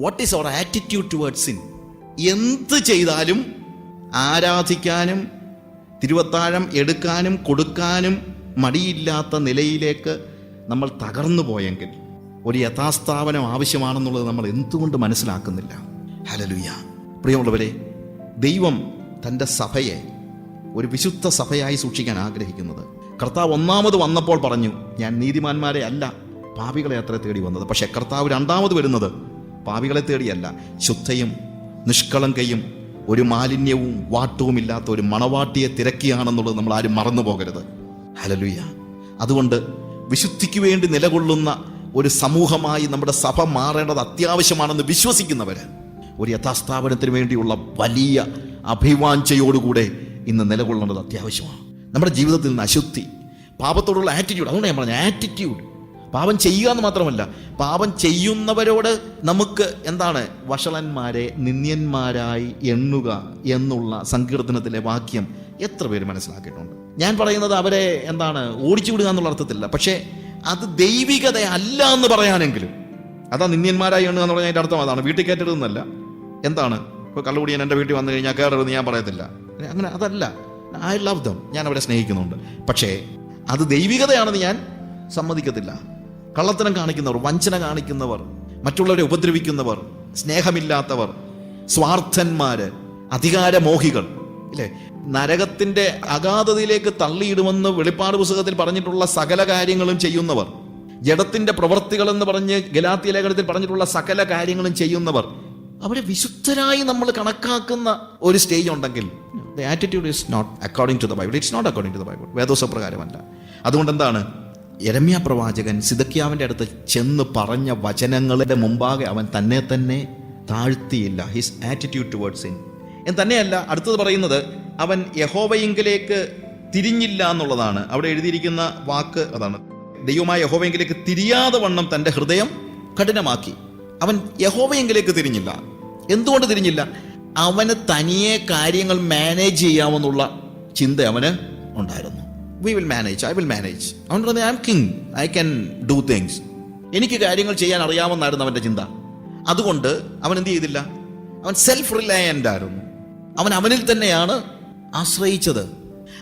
What is our attitude towards sin? എന്ത് ചെയ്താലും ആരാധിക്കാനും തിരുവത്താഴം എടുക്കാനും കൊടുക്കാനും മടിയില്ലാത്ത നിലയിലേക്ക് നമ്മൾ തകർന്നു പോയെങ്കിൽ ഒരു യഥാസ്ഥാപനം ആവശ്യമാണെന്നുള്ളത് നമ്മൾ എന്തുകൊണ്ട് മനസ്സിലാക്കുന്നില്ല? ഹല്ലേലൂയ. പ്രിയമുള്ളവരെ, ദൈവം തൻ്റെ സഭയെ ഒരു വിശുദ്ധ സഭയായി സൂക്ഷിക്കാൻ ആഗ്രഹിക്കുന്നത്. കർത്താവ് ഒന്നാമത് വന്നപ്പോൾ പറഞ്ഞു, ഞാൻ നീതിമാന്മാരെ അല്ല പാപികളെ അത്ര തേടി വന്നത്. പക്ഷേ കർത്താവ് രണ്ടാമത് വരുന്നത് പാപികളെ തേടിയല്ല, ശുദ്ധയും നിഷ്കളങ്കയും ഒരു മാലിന്യവും വാട്ടവും ഇല്ലാത്ത ഒരു മണവാട്ടിയെ തിരക്കിയാണെന്നുള്ളത് നമ്മൾ ആരും മറന്നു പോകരുത്. ഹല്ലേലൂയ. അതുകൊണ്ട് വിശുദ്ധിക്ക് വേണ്ടി നിലകൊള്ളുന്ന ഒരു സമൂഹമായി നമ്മുടെ സഭ മാറേണ്ടത് അത്യാവശ്യമാണെന്ന് വിശ്വസിക്കുന്നവർ ഒരു യഥാസ്ഥാപനത്തിന് വേണ്ടിയുള്ള വലിയ അഭിവാഞ്ചയോടുകൂടെ ഇന്ന് നിലകൊള്ളേണ്ടത് അത്യാവശ്യമാണ്. നമ്മുടെ ജീവിതത്തിൽ നിന്ന് അശുദ്ധി, പാപത്തോടുള്ള ആറ്റിറ്റ്യൂഡ്, അതുകൊണ്ട് ഞാൻ പറഞ്ഞ ആറ്റിറ്റ്യൂഡ്, പാപം ചെയ്യുക എന്ന് മാത്രമല്ല, പാപം ചെയ്യുന്നവരോട് നമുക്ക് എന്താണ്, വഷളന്മാരെ നിന്ദ്യന്മാരായി എണ്ണുക എന്നുള്ള സങ്കീർത്തനത്തിലെ വാക്യം എത്ര പേര് മനസ്സിലാക്കിയിട്ടുണ്ട്? ഞാൻ പറയുന്നത് അവരെ എന്താണ് ഓടിച്ചു വിടുക എന്നുള്ള അർത്ഥത്തില്ല, പക്ഷേ അത് ദൈവികത അല്ല എന്ന് പറയാനെങ്കിലും, അതാ നിന്ദ്യന്മാരായി എണ്ണുക എന്ന് പറഞ്ഞാൽ അതിൻ്റെ അർത്ഥം അതാണ്. വീട്ടിൽ കയറ്റരുതെന്നല്ല. എന്താണ്, ഇപ്പോൾ കള്ളുകൂടിയാൻ എൻ്റെ വീട്ടിൽ വന്നു കഴിഞ്ഞാൽ കയറരുതെന്ന് ഞാൻ പറയത്തില്ല, അങ്ങനെ അതല്ല. ഐ ലവ് ദം, ഞാൻ അവരെ സ്നേഹിക്കുന്നുണ്ട്. പക്ഷേ അത് ദൈവികതയാണെന്ന് ഞാൻ സമ്മതിക്കത്തില്ല. കള്ളത്തരം കാണിക്കുന്നവർ, വഞ്ചന കാണിക്കുന്നവർ, മറ്റുള്ളവരെ ഉപദ്രവിക്കുന്നവർ, സ്നേഹമില്ലാത്തവർ, സ്വാർത്ഥന്മാര്, അധികാരമോഹികൾ, ഇല്ലേ, നരകത്തിന്റെ അഗാധതയിലേക്ക് തള്ളിയിടുമെന്ന് വെളിപ്പാട് പുസ്തകത്തിൽ പറഞ്ഞിട്ടുള്ള സകല കാര്യങ്ങളും ചെയ്യുന്നവർ, ജഡത്തിന്റെ പ്രവൃത്തികൾ എന്ന് പറഞ്ഞ് ഗലാത്യ ലേഖനത്തിൽ പറഞ്ഞിട്ടുള്ള സകല കാര്യങ്ങളും ചെയ്യുന്നവർ, അവരെ വിശുദ്ധരായി നമ്മൾ കണക്കാക്കുന്ന ഒരു സ്റ്റേജ് ഉണ്ടെങ്കിൽ the attitude is not according to the Bible. It's not according to the Bible. വേദോസപ്രകാരമല്ല. അതുകൊണ്ട് എന്താണ്, യെരമ്യാ പ്രവാചകൻ സിദക്കിയാവിൻ്റെ അടുത്ത് ചെന്ന് പറഞ്ഞ വചനങ്ങളുടെ മുമ്പാകെ അവൻ തന്നെ തന്നെ താഴ്ത്തിയില്ല. His attitude towards sin. എന്ന് തന്നെയല്ല, അടുത്തത് പറയുന്നത് അവൻ യഹോവയിങ്കിലേക്ക് തിരിഞ്ഞില്ല എന്നുള്ളതാണ്. അവിടെ എഴുതിയിരിക്കുന്ന വാക്ക് അതാണ്, ദൈവമായ യഹോവയിങ്കിലേക്ക് തിരിയാതെ വണ്ണം തൻ്റെ ഹൃദയം കഠിനമാക്കി. അവൻ യഹോവയിങ്കിലേക്ക് തിരിഞ്ഞില്ല. എന്തുകൊണ്ട് തിരിഞ്ഞില്ല? അവന് തനിയെ കാര്യങ്ങൾ മാനേജ് ചെയ്യാമെന്നുള്ള ചിന്ത അവന് ഉണ്ടായിരുന്നു. We will manage, I will manage. അവൻ പറഞ്ഞു, I M king, I can do things. എനിക്ക് കാര്യങ്ങൾ ചെയ്യാൻ അറിയാമെന്നായിരുന്നു അവൻ്റെ ചിന്ത. അതുകൊണ്ട് അവൻ എന്ത് ചെയ്തില്ല? അവൻ സെൽഫ് റിലയൻ്റ് ആയിരുന്നു. അവൻ അവനിൽ തന്നെയാണ് ആശ്രയിച്ചത്.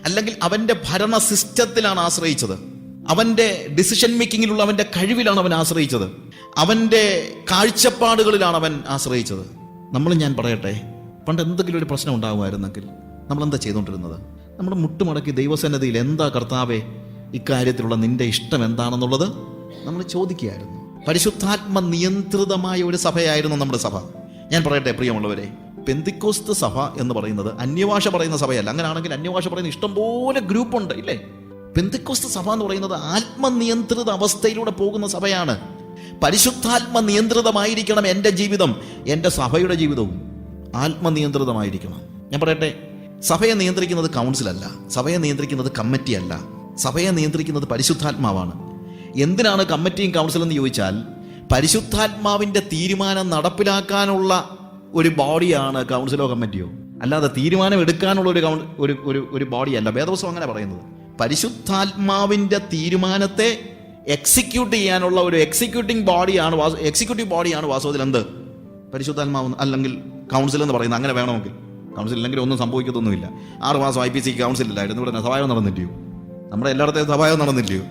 അല്ലെങ്കിൽ അവൻ്റെ ഭരണ സിസ്റ്റത്തിലാണ് ആശ്രയിച്ചത്. അവൻ്റെ ഡിസിഷൻ മേക്കിങ്ങിലുള്ള അവൻ്റെ കഴിവിലാണ് അവൻ ആശ്രയിച്ചത്. അവൻ്റെ കാഴ്ചപ്പാടുകളിലാണ് അവൻ ആശ്രയിച്ചത്. ഞാൻ പറയട്ടെ, പണ്ട് എന്തെങ്കിലും ഒരു പ്രശ്നം ഉണ്ടാകുമായിരുന്നെങ്കിൽ നമ്മളെന്താ ചെയ്തുകൊണ്ടിരുന്നത്? നമ്മുടെ മുട്ടുമടക്കി ദൈവസന്നിധിയിൽ, എന്താ കർത്താവേ ഇക്കാര്യത്തിലുള്ള നിന്റെ ഇഷ്ടം എന്താണെന്നുള്ളത് നമ്മൾ ചോദിക്കുകയായിരുന്നു. പരിശുദ്ധാത്മ നിയന്ത്രിതമായ ഒരു സഭയായിരുന്നു നമ്മുടെ സഭ. ഞാൻ പറയട്ടെ പ്രിയമുള്ളവരെ, പെന്തിക്കോസ്ത് സഭ എന്ന് പറയുന്നത് അന്യഭാഷ പറയുന്ന സഭയല്ല. അങ്ങനെയാണെങ്കിൽ അന്യഭാഷ പറയുന്ന ഇഷ്ടംപോലെ ഗ്രൂപ്പുണ്ട്, ഇല്ലേ? പെന്തിക്കോസ്ത് സഭ എന്ന് പറയുന്നത് ആത്മനിയന്ത്രിത അവസ്ഥയിലൂടെ പോകുന്ന സഭയാണ്. പരിശുദ്ധാത്മ നിയന്ത്രിതമായിരിക്കണം എൻ്റെ ജീവിതം, എൻ്റെ സഭയുടെ ജീവിതവും ആത്മനിയന്ത്രിതമായിരിക്കണം. ഞാൻ പറയട്ടെ, സഭയെ നിയന്ത്രിക്കുന്നത് കൗൺസിലല്ല, സഭയെ നിയന്ത്രിക്കുന്നത് കമ്മിറ്റിയല്ല, സഭയെ നിയന്ത്രിക്കുന്നത് പരിശുദ്ധാത്മാവാണ്. എന്തിനാണ് കമ്മിറ്റിയും കൗൺസിലും എന്ന് ചോദിച്ചാൽ, പരിശുദ്ധാത്മാവിൻ്റെ തീരുമാനം നടപ്പിലാക്കാനുള്ള ഒരു ബോഡിയാണ് കൗൺസിലോ കമ്മിറ്റിയോ, അല്ലാതെ തീരുമാനം എടുക്കാനുള്ള ഒരു ബോഡിയല്ല. വേദപുസ്തകം അങ്ങനെ പറയുന്നത്. പരിശുദ്ധാത്മാവിൻ്റെ തീരുമാനത്തെ എക്സിക്യൂട്ട് ചെയ്യാനുള്ള ഒരു എക്സിക്യൂട്ടീവ് ബോഡിയാണ് വാസ്തവത്തിൽ എന്ത്, പരിശുദ്ധാത്മാവ് അല്ലെങ്കിൽ കൗൺസിൽ എന്ന് പറയുന്നത്. അങ്ങനെ വേണമെങ്കിൽ, കൗൺസിൽ ഇല്ലെങ്കിൽ ഒന്നും സംഭവിക്കത്തൊന്നുമില്ല. 6 മാസം IPC കൗൺസിലില്ലായിരുന്നു, ഇവിടെ സഭായം നടന്നില്ലയോ? നമ്മുടെ എല്ലായിടത്തും സഭായം നടന്നില്ലയോ?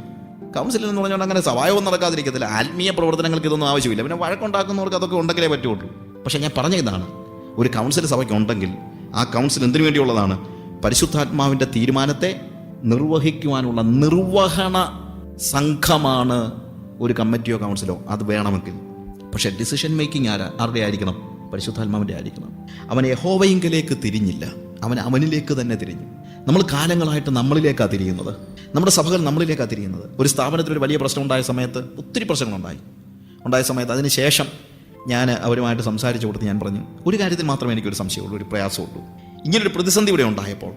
കൗൺസിൽ എന്ന് പറഞ്ഞാൽ അങ്ങനെ സഭായവും നടക്കാതിരിക്കത്തില്ല. ആത്മീയ പ്രവർത്തനങ്ങൾക്ക് ഇതൊന്നും ആവശ്യമില്ല. പിന്നെ വഴക്കുണ്ടാക്കുന്നവർക്ക് അതൊക്കെ ഉണ്ടെങ്കിലേ പറ്റുള്ളൂ. പക്ഷെ ഞാൻ പറഞ്ഞ ഇതാണ്, ഒരു കൗൺസിൽ സഭയ്ക്ക് ഉണ്ടെങ്കിൽ ആ കൗൺസിൽ എന്തിനു വേണ്ടിയുള്ളതാണ്? പരിശുദ്ധാത്മാവിൻ്റെ തീരുമാനത്തെ നിർവഹിക്കുവാനുള്ള നിർവഹണ സംഘമാണ് ഒരു കമ്മിറ്റിയോ കൗൺസിലോ. അത് വേണമെങ്കിൽ. പക്ഷേ ഡിസിഷൻ മേക്കിംഗ് ആരുടെ ആയിരിക്കണം? പരിശുദ്ധാത്മാവിൻ്റെ ആയിരിക്കണം. അവൻ യഹോവയിങ്കിലേക്ക് തിരിഞ്ഞില്ല, അവൻ അവനിലേക്ക് തന്നെ തിരിഞ്ഞു. നമ്മൾ കാലങ്ങളായിട്ട് നമ്മളിലേക്കാണ് തിരിയുന്നത്. നമ്മുടെ സഭകൾ നമ്മളിലേക്കാണ് തിരിയുന്നത്. ഒരു സ്ഥാപനത്തിൽ ഒരു വലിയ പ്രശ്നം ഉണ്ടായ സമയത്ത്, ഒത്തിരി പ്രശ്നങ്ങളുണ്ടായ സമയത്ത് അതിന് ശേഷം ഞാൻ അവരുമായിട്ട് സംസാരിച്ചു കൊടുത്ത് ഞാൻ പറഞ്ഞു, ഒരു കാര്യത്തിൽ മാത്രമേ എനിക്കൊരു സംശയമുള്ളൂ, ഒരു പ്രയാസമുള്ളൂ. ഇങ്ങനൊരു പ്രതിസന്ധി ഇവിടെ ഉണ്ടായപ്പോൾ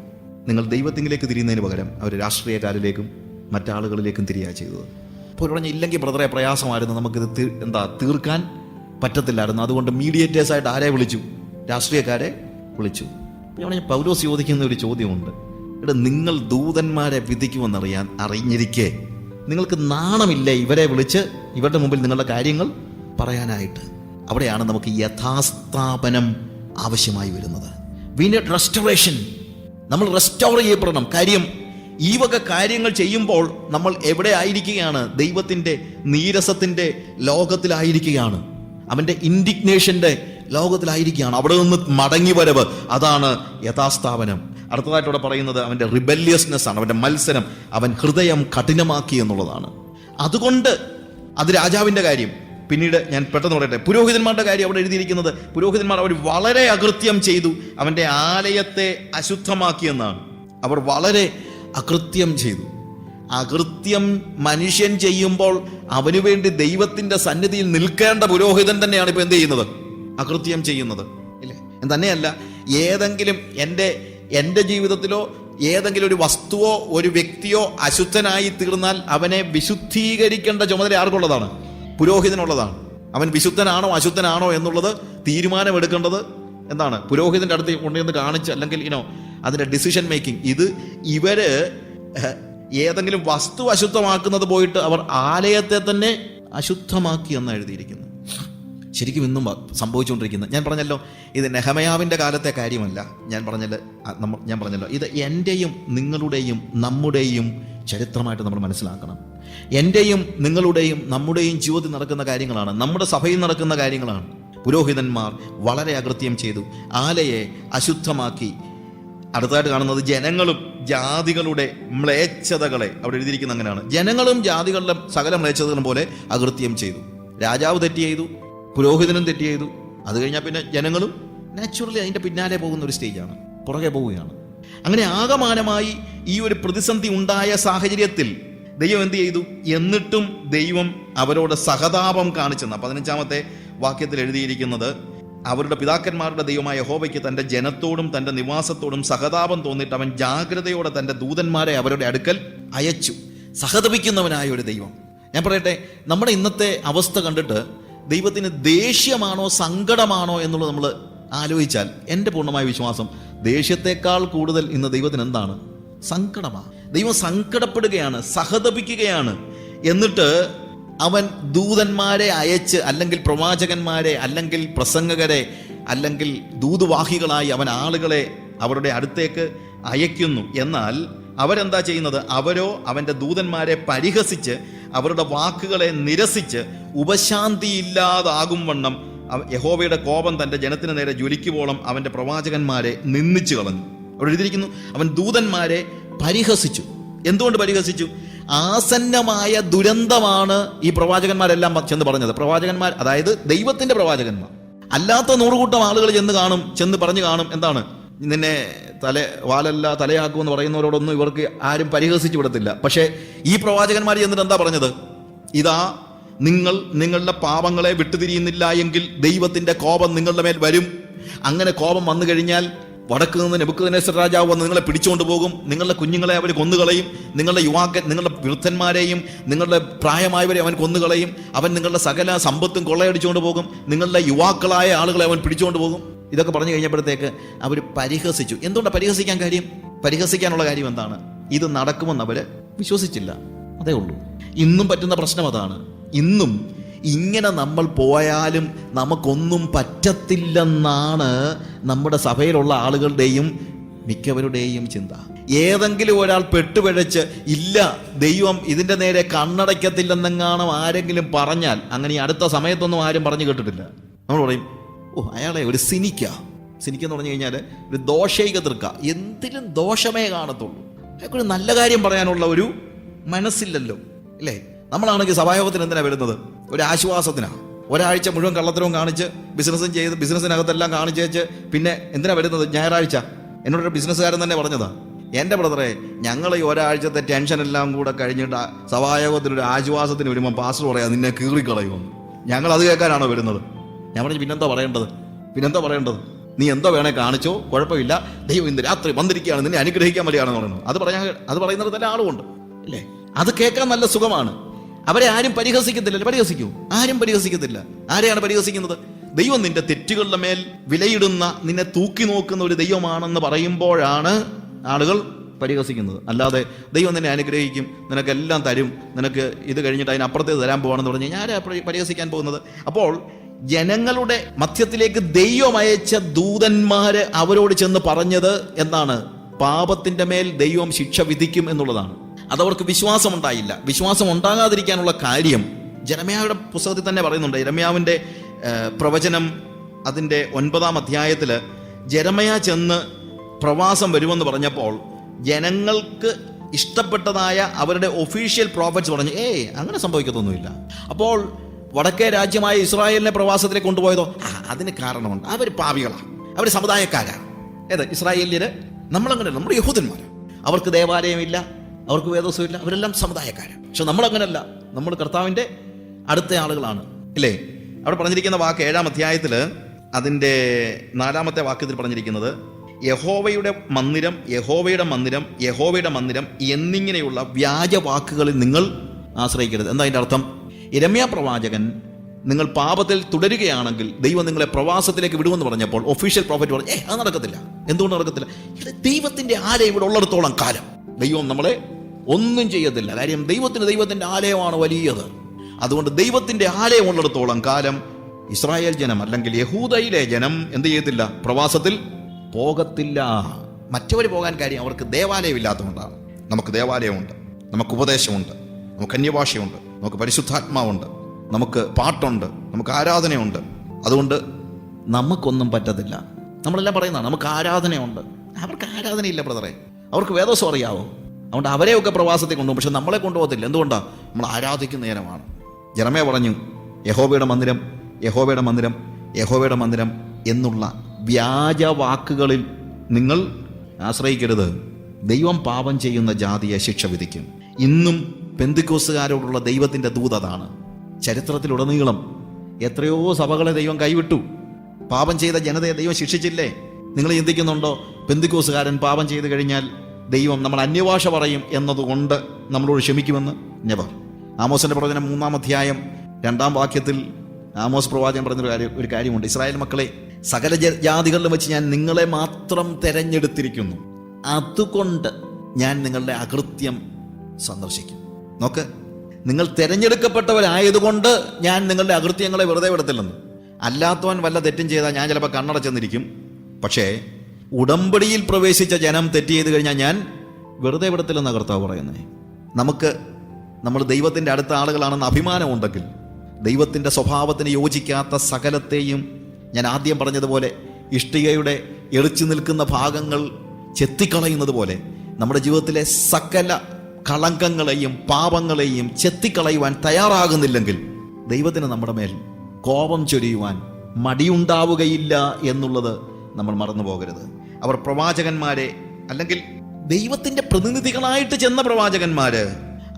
നിങ്ങൾ ദൈവത്തിലേക്ക് തിരിയുന്നതിന് പകരം അവർ രാഷ്ട്രീയക്കാരിലേക്കും മറ്റാളുകളിലേക്കും തിരിയുക ചെയ്തത്. അപ്പോൾ പറഞ്ഞ, ഇല്ലെങ്കിൽ ബ്രദറെ പ്രയാസമായിരുന്നു, നമുക്കിത് തീർക്കാൻ പറ്റത്തില്ലായിരുന്നു. അതുകൊണ്ട് മീഡിയേറ്റേഴ്സായിട്ട് ആരെ വിളിച്ചു? രാഷ്ട്രീയക്കാരെ വിളിച്ചു. അപ്പോൾ പൗലോസ് ചോദിക്കുന്ന ഒരു ചോദ്യമുണ്ട്, നിങ്ങൾ ദൂതന്മാരെ അറിഞ്ഞിരിക്കെ നിങ്ങൾക്ക് നാണമില്ലേ ഇവരെ വിളിച്ച് ഇവരുടെ മുമ്പിൽ നിങ്ങളുടെ കാര്യങ്ങൾ പറയാനായിട്ട്? അവിടെയാണ് നമുക്ക് യഥാസ്ഥാപനം ആവശ്യമായി വരുന്നത്. We need restoration. നമ്മൾ റെസ്റ്റോർ ചെയ്യപ്പെടണം. കാര്യം ഈ വക കാര്യങ്ങൾ ചെയ്യുമ്പോൾ നമ്മൾ എവിടെ ആയിരിക്കുകയാണ്? ദൈവത്തിൻ്റെ നീരസത്തിൻ്റെ ലോകത്തിലായിരിക്കുകയാണ്, അവൻ്റെ ഇൻഡിഗ്നേഷൻ്റെ ലോകത്തിലായിരിക്കുകയാണ്. അവിടെ നിന്ന് മടങ്ങി വരവ്, അതാണ് യഥാസ്ഥാപനം. അടുത്തതായിട്ടൂടെ പറയുന്നത് അവൻ്റെ റിബല്യസ്നെസ് ആണ്, അവൻ്റെ മത്സരം, അവൻ ഹൃദയം കഠിനമാക്കി എന്നുള്ളതാണ്. അതുകൊണ്ട് അത് രാജാവിൻ്റെ കാര്യം. പിന്നീട് ഞാൻ പെട്ടെന്ന് പറയട്ടെ, പുരോഹിതന്മാരുടെ കാര്യം അവിടെ എഴുതിയിരിക്കുന്നത്, പുരോഹിതന്മാർ അവർ വളരെ അകൃത്യം ചെയ്തു, അവൻ്റെ ആലയത്തെ അശുദ്ധമാക്കിയെന്നാണ്. അവർ വളരെ അകൃത്യം ചെയ്തു. അകൃത്യം മനുഷ്യൻ ചെയ്യുമ്പോൾ അവന് വേണ്ടി ദൈവത്തിൻ്റെ സന്നിധിയിൽ നിൽക്കേണ്ട പുരോഹിതൻ തന്നെയാണ് ഇപ്പൊ എന്ത് ചെയ്യുന്നത്? അകൃത്യം ചെയ്യുന്നത്, ഇല്ലേ? തന്നെയല്ല, ഏതെങ്കിലും എൻ്റെ ജീവിതത്തിലോ ഏതെങ്കിലും ഒരു വസ്തുവോ ഒരു വ്യക്തിയോ അശുദ്ധനായി തീർന്നാൽ അവനെ വിശുദ്ധീകരിക്കേണ്ട ചുമതല ആർക്കുള്ളതാണ്? പുരോഹിതനുള്ളതാണ്. അവൻ വിശുദ്ധനാണോ അശുദ്ധനാണോ എന്നുള്ളത് തീരുമാനമെടുക്കേണ്ടത് എന്താണ്? പുരോഹിതൻ്റെ അടുത്ത് കൊണ്ടുവന്ന് കാണിച്ച്, അല്ലെങ്കിൽ അതിൻ്റെ ഡിസിഷൻ മേക്കിംഗ്. ഇവര് ഏതെങ്കിലും വസ്തു അശുദ്ധമാക്കുന്നത് പോയിട്ട് അവർ ആലയത്തെ തന്നെ അശുദ്ധമാക്കി എന്ന് എഴുതിയിരിക്കുന്നു. ശരിക്കും ഇന്നും സംഭവിച്ചുകൊണ്ടിരിക്കുന്നത്. ഞാൻ പറഞ്ഞല്ലോ, ഇത് നെഹമയാവിൻ്റെ കാലത്തെ കാര്യമല്ല. ഞാൻ പറഞ്ഞല്ലോ ഇത് എൻ്റെയും നിങ്ങളുടെയും നമ്മുടെയും ചരിത്രമായിട്ട് നമ്മൾ മനസ്സിലാക്കണം. എൻ്റെയും നിങ്ങളുടെയും നമ്മുടെയും ജീവിതത്തിൽ നടക്കുന്ന കാര്യങ്ങളാണ്, നമ്മുടെ സഭയിൽ നടക്കുന്ന കാര്യങ്ങളാണ്. പുരോഹിതന്മാർ വളരെ അകൃത്യം ചെയ്തു, ആലയെ അശുദ്ധമാക്കി. അടുത്തതായിട്ട് കാണുന്നത് ജനങ്ങളും ജാതികളുടെ മ്ലേച്ഛതകളെ, അവിടെ എഴുതിയിരിക്കുന്ന അങ്ങനെയാണ്. ജനങ്ങളും ജാതികളുടെ സകല മ്ലേച്ഛതകളും പോലെ അകൃത്യം ചെയ്തു. രാജാവ് തെറ്റ് ചെയ്തു, പുരോഹിതനും തെറ്റ് ചെയ്തു. അത് കഴിഞ്ഞാൽ പിന്നെ ജനങ്ങളും നാച്ചുറലി അതിൻ്റെ പിന്നാലെ പോകുന്ന ഒരു സ്റ്റേജാണ്, പുറകെ പോവുകയാണ്. അങ്ങനെ ആകമാനമായി ഈ ഒരു പ്രതിസന്ധി ഉണ്ടായ സാഹചര്യത്തിൽ ദൈവം എന്ത് ചെയ്തു? എന്നിട്ടും ദൈവം അവരോട് സഹതാപം കാണിച്ചെന്ന 15-ാമത്തെ വാക്യത്തിൽ എഴുതിയിരിക്കുന്നത്, അവരുടെ പിതാക്കന്മാരുടെ ദൈവമായ യഹോവയ്ക്ക് തൻ്റെ ജനത്തോടും തൻ്റെ നിവാസത്തോടും സഹതാപം തോന്നിയിട്ട് അവൻ ജാഗ്രതയോടെ തൻ്റെ ദൂതന്മാരെ അവരുടെ അടുക്കൽ അയച്ചു. സഹതപിക്കുന്നവനായ ഒരു ദൈവം. ഞാൻ പറയട്ടെ, നമ്മുടെ ഇന്നത്തെ അവസ്ഥ കണ്ടിട്ട് ദൈവത്തിന് ദേഷ്യമാണോ സങ്കടമാണോ എന്നുള്ളത് നമ്മൾ ആലോചിച്ചാൽ, എൻ്റെ പൂർണ്ണമായ വിശ്വാസം ദേഷ്യത്തെക്കാൾ കൂടുതൽ ഇന്ന് ദൈവത്തിന് എന്താണ്? സങ്കടമാണ്. ദൈവം സങ്കടപ്പെടുകയാണ്, സഹതപിക്കുകയാണ്. എന്നിട്ട് അവൻ ദൂതന്മാരെ അയച്ച്, അല്ലെങ്കിൽ പ്രവാചകന്മാരെ, അല്ലെങ്കിൽ പ്രസംഗകരെ, അല്ലെങ്കിൽ ദൂതുവാഹികളായി അവൻ ആളുകളെ അവരുടെ അടുത്തേക്ക് അയക്കുന്നു. എന്നാൽ അവരെന്താ ചെയ്യുന്നത്? അവരോ അവൻ്റെ ദൂതന്മാരെ പരിഹസിച്ച്, അവരുടെ വാക്കുകളെ നിരസിച്ച്, ഉപശാന്തിയില്ലാതാകും വണ്ണം യഹോവയുടെ കോപം തൻ്റെ ജനത്തിന് നേരെ ജ്വലിക്കുവോളം അവൻ്റെ പ്രവാചകന്മാരെ നിന്ദിച്ചു കളഞ്ഞു. അവിടെ എഴുതിയിരിക്കുന്നു, അവൻ ദൂതന്മാരെ പരിഹസിച്ചു. എന്തുകൊണ്ട് പരിഹസിച്ചു? ആസന്നമായ ദുരന്തമാണ് ഈ പ്രവാചകന്മാരെല്ലാം ചെന്ന് പറഞ്ഞത്. പ്രവാചകന്മാർ, അതായത് ദൈവത്തിൻ്റെ പ്രവാചകന്മാർ. അല്ലാത്ത 100 കൂട്ടം ആളുകൾ ചെന്ന് പറഞ്ഞു കാണും, എന്താണ്? നിന്നെ തലയാക്കുമെന്ന് പറയുന്നവരോടൊന്നും ഇവർക്ക് ആരും പരിഹസിച്ചു വിടത്തില്ല. പക്ഷേ ഈ പ്രവാചകന്മാർ ചെന്നിട്ട് എന്താ പറഞ്ഞത്? ഇതാ, നിങ്ങളുടെ പാപങ്ങളെ വിട്ടുതിരിയുന്നില്ല എങ്കിൽ ദൈവത്തിൻ്റെ കോപം നിങ്ങളുടെ മേൽ വരും. അങ്ങനെ കോപം വന്നു കഴിഞ്ഞാൽ വടക്ക് നിന്ന് നെബൂഖദ്നേസർ രാജാവ് വന്ന് നിങ്ങളെ പിടിച്ചുകൊണ്ട് പോകും. നിങ്ങളുടെ കുഞ്ഞുങ്ങളെ അവർ കൊന്നുകളയും. നിങ്ങളുടെ വൃദ്ധന്മാരെയും നിങ്ങളുടെ പ്രായമായവരെ അവൻ കൊന്നുകളയും. അവൻ നിങ്ങളുടെ സകല സമ്പത്തും കൊള്ളയടിച്ചുകൊണ്ട് പോകും. നിങ്ങളുടെ യുവാക്കളായ ആളുകളെ അവൻ പിടിച്ചുകൊണ്ട് പോകും. ഇതൊക്കെ പറഞ്ഞു കഴിഞ്ഞപ്പോഴത്തേക്ക് അവർ പരിഹസിച്ചു. എന്തുകൊണ്ടാണ് പരിഹസിക്കാൻ കാര്യം? പരിഹസിക്കാനുള്ള കാര്യം എന്താണ്? ഇത് നടക്കുമെന്ന് അവർ വിശ്വസിച്ചില്ല, അതേ ഉള്ളൂ. ഇന്നും പറ്റുന്ന പ്രശ്നം അതാണ്. ഇന്നും ഇങ്ങനെ നമ്മൾ പോയാലും നമുക്കൊന്നും പറ്റത്തില്ലെന്നാണ് നമ്മുടെ സഭയിലുള്ള ആളുകളുടെയും മിക്കവരുടെയും ചിന്ത. ഏതെങ്കിലും ഒരാൾ പെട്ടുപിഴച്ച്, ഇല്ല ദൈവം ഇതിൻ്റെ നേരെ കണ്ണടയ്ക്കത്തില്ലെന്നെങ്ങാനും ആരെങ്കിലും പറഞ്ഞാൽ, അങ്ങനെ ഈ അടുത്ത സമയത്തൊന്നും ആരും പറഞ്ഞു കേട്ടിട്ടില്ല. നമ്മൾ പറയും, അയാളെ ഒരു സിനിക്കെന്ന് പറഞ്ഞു കഴിഞ്ഞാൽ ഒരു ദോഷൈക തൃക്ക, എന്തിലും ദോഷമേ കാണത്തുള്ളൂ. അയാൾക്കൊരു നല്ല കാര്യം പറയാനുള്ള ഒരു മനസ്സില്ലല്ലോ, അല്ലേ? നമ്മളാണെങ്കിൽ സഭായോഗത്തിന് എന്തിനാണ് വരുന്നത്? ഒരു ആശ്വാസത്തിനാണ്. ഒരാഴ്ച മുഴുവൻ കള്ളത്തരവും കാണിച്ച് ബിസിനസ്സും ചെയ്ത് ബിസിനസ്സിനകത്തെല്ലാം കാണിച്ച് വെച്ച് പിന്നെ എന്തിനാണ് വരുന്നത്? ഞായറാഴ്ച. എന്നോടൊരു ബിസിനസ്സുകാരൻ തന്നെ പറഞ്ഞതാ, എൻ്റെ ബ്രദറെ, ഞങ്ങൾ ഈ ഒരാഴ്ചത്തെ ടെൻഷനെല്ലാം കൂടെ കഴിഞ്ഞിട്ട് സഭായോഗത്തിനൊരു ആശ്വാസത്തിന് വരുമ്പോൾ പാസ്റ്റർ പറയാം നിന്നെ കീറിക്കളയുമെന്ന്. ഞങ്ങൾ അത് കേൾക്കാനാണോ വരുന്നത്? ഞാൻ പറഞ്ഞു, പിന്നെന്താ പറയേണ്ടത്? നീ എന്തോ വേണേ കാണിച്ചോ, കുഴപ്പമില്ല, ദൈവം ഇന്ന് രാത്രി വന്നിരിക്കുകയാണ്, നിന്നെ അനുഗ്രഹിക്കാൻ വരികയാണെന്ന് പറയുന്നത്. അത് പറയുന്നത് തന്നെ ആളുമുണ്ട്, അല്ലേ? അത് കേൾക്കാൻ നല്ല സുഖമാണ്. അവരെ ആരും പരിഹസിക്കത്തില്ല. പരിഹസിക്കൂ? ആരും പരിഹസിക്കത്തില്ല. ആരെയാണ് പരിഹസിക്കുന്നത്? ദൈവം നിന്റെ തെറ്റുകളുടെ മേൽ വിലയിടുന്ന, നിന്നെ തൂക്കി നോക്കുന്ന ഒരു ദൈവമാണെന്ന് പറയുമ്പോഴാണ് ആളുകൾ പരിഹസിക്കുന്നത്. അല്ലാതെ ദൈവം നിന്നെ അനുഗ്രഹിക്കും, നിനക്കെല്ലാം തരും, നിനക്ക് ഇത് കഴിഞ്ഞിട്ട് അതിനപ്പുറത്തേത് തരാൻ പോവാണെന്ന് പറഞ്ഞു കഴിഞ്ഞാൽ ആരാ പരിഹസിക്കാൻ പോകുന്നത്? അപ്പോൾ ജനങ്ങളുടെ മധ്യത്തിലേക്ക് ദൈവം അയച്ച ദൂതന്മാര് അവരോട് ചെന്ന് പറഞ്ഞത് എന്താണ്? പാപത്തിന്റെ മേൽ ദൈവം ശിക്ഷ വിധിക്കും എന്നുള്ളതാണ്. അതവർക്ക് വിശ്വാസം ഉണ്ടായില്ല. വിശ്വാസം ഉണ്ടാകാതിരിക്കാനുള്ള കാര്യം യെരമ്യായുടെ പുസ്തകത്തിൽ തന്നെ പറയുന്നുണ്ട്. യെരമ്യാവിന്റെ പ്രവചനം അതിൻ്റെ 9-ാം അധ്യായത്തിൽ യെരമ്യാ ചെന്ന് പ്രവാസം വരുമെന്ന് പറഞ്ഞപ്പോൾ ജനങ്ങൾക്ക് ഇഷ്ടപ്പെട്ടതായ അവരുടെ ഒഫീഷ്യൽ പ്രോഫറ്റ്സ് പറഞ്ഞു, അങ്ങനെ സംഭവിക്കത്തൊന്നുമില്ല. അപ്പോൾ വടക്കേ രാജ്യമായ ഇസ്രായേലിനെ പ്രവാസത്തിലേക്ക് കൊണ്ടുപോയതോ? അതിന് കാരണമുണ്ട്. അവർ പാപികളാണ്, അവർ സമുദായക്കാരാണ്. ഇസ്രായേലിയര് നമ്മളങ്ങനെ, നമ്മുടെ യഹൂദന്മാർ, അവർക്ക് ദേവാലയമില്ല, അവർക്ക് വേദോസമില്ല, അവരെല്ലാം സമുദായക്കാരാണ്. പക്ഷെ നമ്മളങ്ങനല്ല, നമ്മൾ കർത്താവിൻ്റെ അടുത്ത ആളുകളാണ്, ഇല്ലേ? അവിടെ പറഞ്ഞിരിക്കുന്ന വാക്ക് 7-ാം അധ്യായത്തിൽ അതിൻ്റെ 4-ാമത്തെ വാക്യത്തിൽ പറഞ്ഞിരിക്കുന്നത്, യഹോവയുടെ മന്ദിരം, യഹോവയുടെ മന്ദിരം, യഹോവയുടെ മന്ദിരം എന്നിങ്ങനെയുള്ള വ്യാജവാക്കുകളിൽ നിങ്ങൾ ആശ്രയിക്കരുത്. എന്താ അതിൻ്റെ അർത്ഥം? യിരെമ്യാ പ്രവാചകൻ നിങ്ങൾ പാപത്തിൽ തുടരുകയാണെങ്കിൽ ദൈവം നിങ്ങളെ പ്രവാസത്തിലേക്ക് വിടുമെന്ന് പറഞ്ഞപ്പോൾ ഒഫീഷ്യൽ പ്രോഫറ്റ് പറഞ്ഞു, അത് നടക്കത്തില്ല. എന്തുകൊണ്ട് നടക്കത്തില്ല? ദൈവത്തിന്റെ ആലയം ഇവിടെ ഉള്ളിടത്തോളം കാലം ദൈവം നമ്മളെ ഒന്നും ചെയ്യത്തില്ല. കാര്യം ദൈവത്തിന്റെ ആലയമാണ് വലിയത്. അതുകൊണ്ട് ദൈവത്തിന്റെ ആലയം ഉള്ളിടത്തോളം കാലം ഇസ്രായേൽ ജനം അല്ലെങ്കിൽ യഹൂദയിലെ ജനം എന്ത് ചെയ്യത്തില്ല? പ്രവാസത്തിൽ പോകത്തില്ല. മറ്റവർ പോകാൻ കാര്യം അവർക്ക് ദേവാലയം ഇല്ലാത്തതുകൊണ്ടാണ്. നമുക്ക് ദേവാലയമുണ്ട്, നമുക്ക് ഉപദേശമുണ്ട്, നമുക്ക് അന്യഭാഷയുണ്ട്, നമുക്ക് പരിശുദ്ധാത്മാവുണ്ട്, നമുക്ക് പാട്ടുണ്ട്, നമുക്ക് ആരാധനയുണ്ട്. അതുകൊണ്ട് നമുക്കൊന്നും പറ്റത്തില്ല. നമ്മളെല്ലാം പറയുന്നതാണ് നമുക്ക് ആരാധനയുണ്ട്. അവർക്ക് ആരാധനയില്ല ബ്രദറെ, അവർക്ക് വേദോസം അറിയാവോ? അതുകൊണ്ട് അവരെയൊക്കെ പ്രവാസത്തിൽ കൊണ്ടുപോകും, പക്ഷെ നമ്മളെ കൊണ്ടുപോകത്തില്ല. എന്തുകൊണ്ടാണ്? നമ്മൾ ആരാധിക്കുന്ന നേരമാണ്. യെരമ്യാ പറഞ്ഞു, യഹോവയുടെ മന്ദിരം, യഹോവയുടെ മന്ദിരം, യഹോവയുടെ മന്ദിരം എന്നുള്ള വ്യാജവാക്കുകളിൽ നിങ്ങൾ ആശ്രയിക്കരുത്. ദൈവം പാപം ചെയ്യുന്ന ജാതിയെ ശിക്ഷ വിധിക്കും. ഇന്നും പെന്തിക്കോസ്തുകാരോടുള്ള ദൈവത്തിൻ്റെ ദൂത് അതാണ്. ചരിത്രത്തിലുടനീളം എത്രയോ സഭകളെ ദൈവം കൈവിട്ടു. പാപം ചെയ്ത ജനതയെ ദൈവം ശിക്ഷിച്ചില്ലേ? നിങ്ങൾ ചിന്തിക്കുന്നുണ്ടോ പെന്തിക്കോസ്തുകാരൻ പാപം ചെയ്തു കഴിഞ്ഞാൽ ദൈവം നമ്മൾ അന്യഭാഷ പറയും എന്നതുകൊണ്ട് നമ്മളോട് ക്ഷമിക്കുമെന്ന്? നെവർ. ആമോസിന്റെ പ്രവചനം 3-ാം അധ്യായം 2-ാം വാക്യത്തിൽ ആമോസ് പ്രവാചകൻ പറഞ്ഞൊരു കാര്യമുണ്ട്. ഇസ്രായേൽ മക്കളെ, സകല ജാതികളിലും വെച്ച് ഞാൻ നിങ്ങളെ മാത്രം തെരഞ്ഞെടുത്തിരിക്കുന്നു, അതുകൊണ്ട് ഞാൻ നിങ്ങളുടെ അകൃത്യം സന്ദർശിക്കും. നോക്ക്, നിങ്ങൾ തിരഞ്ഞെടുക്കപ്പെട്ടവരായതുകൊണ്ട് ഞാൻ നിങ്ങളുടെ അകൃത്യങ്ങളെ വെറുതെ വിടത്തില്ലെന്ന്. അല്ലാത്തവൻ വല്ല തെറ്റും ചെയ്താൽ ഞാൻ ചിലപ്പോൾ കണ്ണടച്ചെന്നിരിക്കും. പക്ഷേ ഉടമ്പടിയിൽ പ്രവേശിച്ച ജനം തെറ്റ് ചെയ്ത് കഴിഞ്ഞാൽ ഞാൻ വെറുതെ വിടത്തില്ലെന്നാണ് കർത്താവ് പറയുന്നത്. നമ്മൾ ദൈവത്തിൻ്റെ അടുത്ത ആളുകളാണെന്ന് അഭിമാനമുണ്ടെങ്കിൽ ദൈവത്തിൻ്റെ സ്വഭാവത്തിന് യോജിക്കാത്ത സകലത്തെയും, ഞാൻ ആദ്യം പറഞ്ഞതുപോലെ ഇഷ്ടികയുടെ എളിച്ചു നിൽക്കുന്ന ഭാഗങ്ങൾ ചെത്തിക്കളയുന്നത് പോലെ നമ്മുടെ ജീവിതത്തിലെ സകല കളങ്കങ്ങളെയും പാപങ്ങളെയും ചെത്തിക്കളയുവാൻ തയ്യാറാകുന്നില്ലെങ്കിൽ ദൈവത്തിന് നമ്മുടെ മേൽ കോപം ചൊരിയുവാൻ മടിയുണ്ടാവുകയില്ല എന്നുള്ളത് നമ്മൾ മറന്നു പോകരുത്. അവർ പ്രവാചകന്മാരെ, അല്ലെങ്കിൽ ദൈവത്തിന്റെ പ്രതിനിധികളായിട്ട് ചെന്ന പ്രവാചകന്മാര്,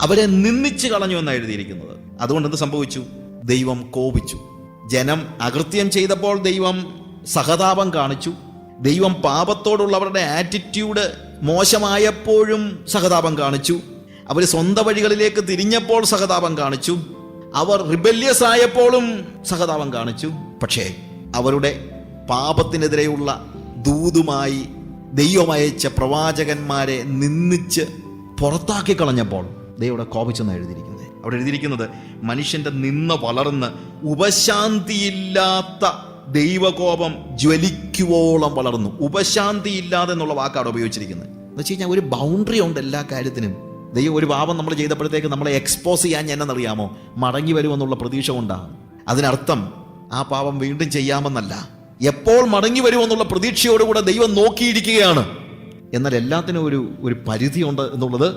അവരെ നിന്ദിച്ചു കളഞ്ഞു എന്നാണ് എഴുതിയിരിക്കുന്നത്. അതുകൊണ്ട് എന്ത് സംഭവിച്ചു? ദൈവം കോപിച്ചു. ജനം അകൃത്യം ചെയ്തപ്പോൾ ദൈവം സഹതാപം കാണിച്ചു. ദൈവം പാപത്തോടുള്ളവരുടെ ആറ്റിറ്റ്യൂഡ് മോശമായപ്പോഴും സഹതാപം കാണിച്ചു. അവർ സ്വന്തം വഴികളിലേക്ക് തിരിഞ്ഞപ്പോൾ സഹതാപം കാണിച്ചു. അവർ റിബല്യസ് ആയപ്പോഴും സഹതാപം കാണിച്ചു. പക്ഷേ അവരുടെ പാപത്തിനെതിരെയുള്ള ദൂതുമായി ദൈവം അയച്ച പ്രവാചകന്മാരെ നിന്ദിച്ച് പുറത്താക്കി കളഞ്ഞപ്പോൾ ദൈവം കോപിച്ചെന്ന് എഴുതിയിരിക്കുന്നത്. അവിടെ എഴുതിയിരിക്കുന്നത് മനുഷ്യന്റെ നിന്ന വളർന്ന് ഉപശാന്തിയില്ലാത്ത ദൈവകോപം ജ്വലിക്കുവോളം വളർന്നു. ഉപശാന്തിയില്ലാതെ എന്നുള്ള വാക്കാണ് ഉപയോഗിച്ചിരിക്കുന്നത്. എന്ന് വെച്ച് കഴിഞ്ഞാൽ ഒരു ബൗണ്ടറി ഉണ്ട് എല്ലാ കാര്യത്തിനും. ദൈവം ഒരു പാപം നമ്മൾ ചെയ്തപ്പോഴത്തേക്ക് നമ്മളെ എക്സ്പോസ് ചെയ്യാൻ എന്നറിയാമോ? മടങ്ങി വരുമെന്നുള്ള പ്രതീക്ഷ കൊണ്ടാണ്. അതിനർത്ഥം ആ പാപം വീണ്ടും ചെയ്യാമെന്നല്ല, എപ്പോൾ മടങ്ങി വരുമെന്നുള്ള പ്രതീക്ഷയോടുകൂടെ ദൈവം നോക്കിയിരിക്കുകയാണ്. എന്നാൽ എല്ലാത്തിനും ഒരു പരിധിയുണ്ട് എന്നുള്ളത്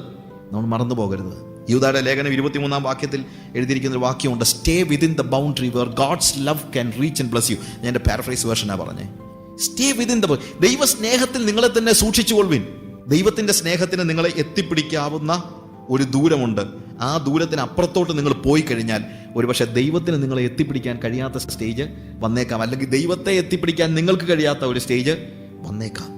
നമ്മൾ മറന്നു പോകരുത്. യൂദായുടെ ലേഖനം 23-ാം വാക്യത്തിൽ എഴുതിയിരിക്കുന്ന ഒരു വാക്യമുണ്ട്, stay within the boundary where God's love can reach and bless you. ഞാൻ എൻ്റെ പാരഫ്രൈസ് വേർഷനാണ് പറഞ്ഞേ. സ്റ്റേ വിതിൻ ദ, ദൈവ സ്നേഹത്തിൽ നിങ്ങളെ തന്നെ സൂക്ഷിച്ചുകൊള്ളുവിൻ. ദൈവത്തിന്റെ സ്നേഹത്തിന് നിങ്ങളെ എത്തിപ്പിടിക്കാവുന്ന ഒരു ദൂരമുണ്ട്. ആ ദൂരത്തിന് അപ്പുറത്തോട്ട് നിങ്ങൾ പോയി കഴിഞ്ഞാൽ ഒരുപക്ഷെ ദൈവത്തിന് നിങ്ങളെ എത്തിപ്പിടിക്കാൻ കഴിയാത്ത സ്റ്റേജ് വന്നേക്കാം, അല്ലെങ്കിൽ ദൈവത്തെ എത്തിപ്പിടിക്കാൻ നിങ്ങൾക്ക് കഴിയാത്ത ഒരു സ്റ്റേജ് വന്നേക്കാം.